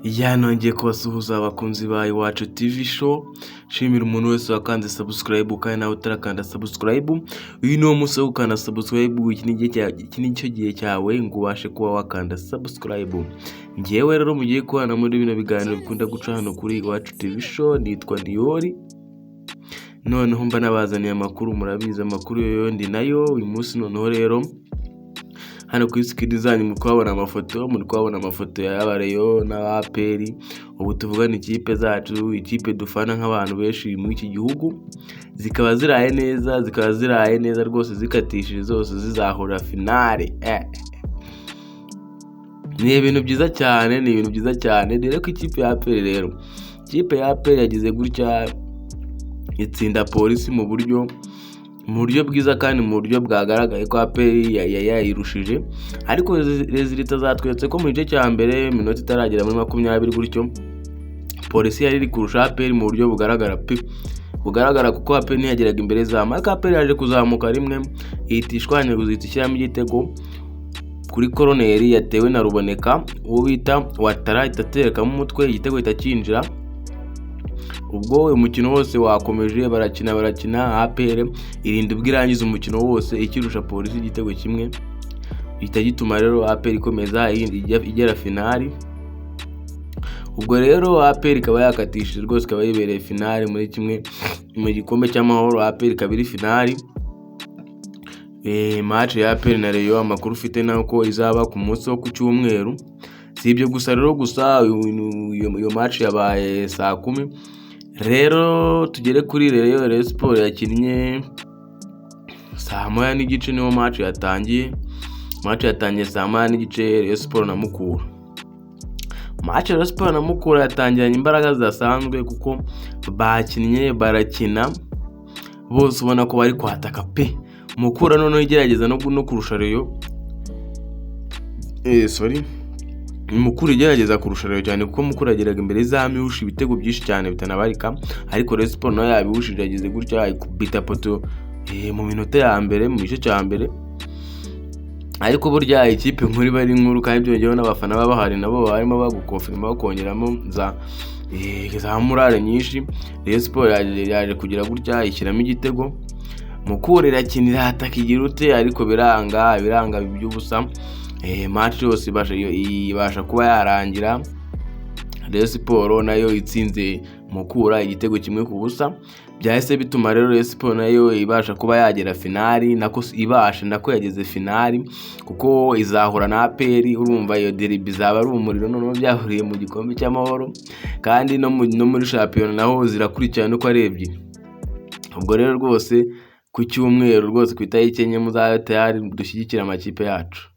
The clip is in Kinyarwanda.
Nongeye kubasuhuza abakunzi ba Iwacu TV show, nshimira umuntu wese wakanze subscribe kandi nawe utarakanda subscribe. Uyu ni wo munsi wo gukanda subscribe, iki ni cyo gihe cyawe ngo ubashe kuba wakanda subscribe. Ngewe rero mugiye kubana muri bino biganiro bikunda guca hano kuri Iwacu TV show, nitwa Ndiyori. Noneho mba nabazaniye amakuru, murabizi amakuru yo ndi nayo uyu munsi. Noneho rero hano ku screen zanyu muri kuhabona amafoto y'abareyo n'abaperi. Ubu tuvugana ikipe zacu, ikipe dufana nk'abantu benshi muri iki gihugu, zikaba ziraye neza rwose, zikatishije zose zizahura finale. Ni ibintu byiza cyane, dore ko ikipe ya APR rero, ikipe ya APR yagize gutya itsinda Polisi mu buryo bwiza kandi mu buryo bwagaragaye ko APR yayirushije. Ariko resultat zatweretse ko mu gice cya mbere, minota itaragera muri 20 gutyo, Polisi yari iri kurusha APR mu buryo bugaragara kuko APR ntiyageraga imbere zamu. Ariko APR yaje kuzamuka rimwe, ihitishwanye kuzita ishyiramo igitego kuri koroneri yatewe na Ruboneka, uwo bita Watara, itaterekamo umutwe, igitego itakinjira. Ubwo umukino wose wakomeje, barakina, APR irinda ubwo irangiza umukino wose ikirusha Polisi igitego kimwe, bihita gituma rero APR ikomeza igera finali. Ubwo rero APR ikaba yakatishije rwose, ikaba yibereye finali muri kimwe mu gikombe cy'amahoro. APR ikaba iri finali. Match ya APR na Rayon, amakuru ufite nako izaba ku munsi wo ku cyumweru. Si ibyo gusa rero, iyo match yabaye saa 10. Rero tugere kuri Rayon Sport yakinnye saa 1 n'igice, niho match yatangiye. Match yatangiye saa 1 n'igice, Rayon Sport na Mukura. Match ya Rayon Sport na Mukura yatangiranye imbaraga zidasanzwe kuko barakina bose ubona ko bari kwataka pe. Mukura noneho igerageza no kurusha Rayon. Mukura igerageza kurusha Rayon cyane kuko Mukura yageraga imbere zamu yihusha ibitego byinshi cyane bitanabarika. Ariko Rayon Sport nayo yabihushije, yagize gutya ikubita poto mu minota ya mbere, mu gice cya mbere. Ariko burya ikipe nkuri bari nkuru kandi byongeyeho n'abafana baba bahari, nabo barimo bagukofirima bakongeramo za morale nyinshi. Rayon Sport yaje kugira gutya ishyiramo igitego. Mukura irakinira ataka igira ute, ariko biranga by'ubusa. Match yose ibasha kuba yarangira Rayon Sport nayo itsinze Mukura igitego 1-0. Byahise bituma rero Rayon Sport nayo ibasha kuba yagera finali, nako yageze finali kuko izahura na APR. Urumva iyo derby zaba ari umuriro, noneho byahuriye mu gikombe cy'amahoro kandi no muri champion naho zirakurikirana uko ari ebyiri. Ubwo rero rwose ku cyumweru rwose ku itariki 4 muzabe tayari dushyigikira amakipe yacu.